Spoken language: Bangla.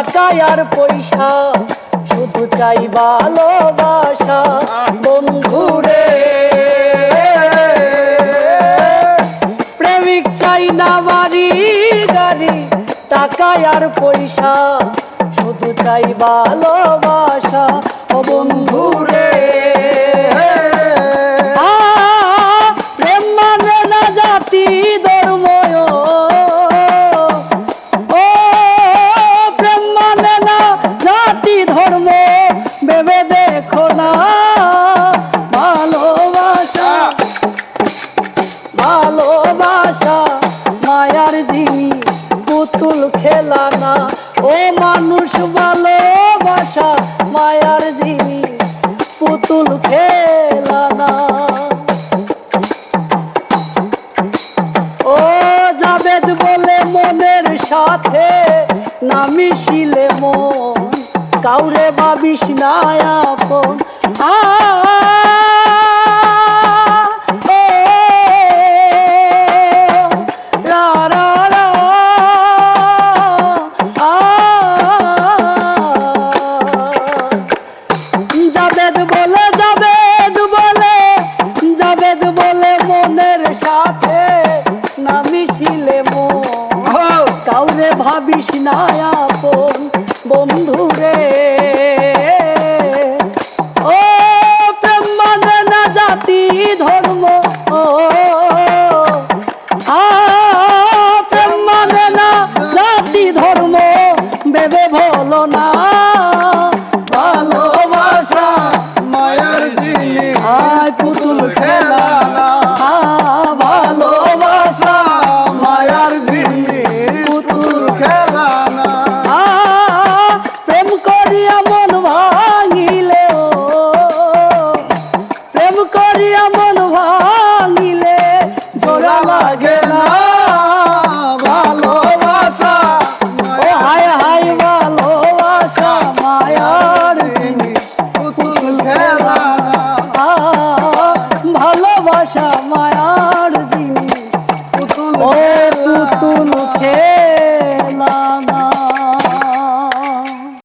টাকা আর পয়সা, শুধু চাই ভালোবাসা বন্ধুরে। প্রেমিক চাই না বাড়ি গাড়ি, টাকা আর পয়সা, শুধু চাই ভালোবাসা ও বন্ধুরে। প্রেম মানে না জাতি ধর্ম, ও প্রেম মানে না জাতি ধর্ম, ভেবে দেখো না ভালোবাসা, ভালোবাসা মায়ার জিনিস, পুতুল খেলা না। ও মানুষ ভালোবাসা মায়ার জিনিস, পুতুল খেলা না। ও জাবেদ বলে মনের সাথে না মিশিলে মন, কাউরে ভাবিস না আপন। জাবেদ বলে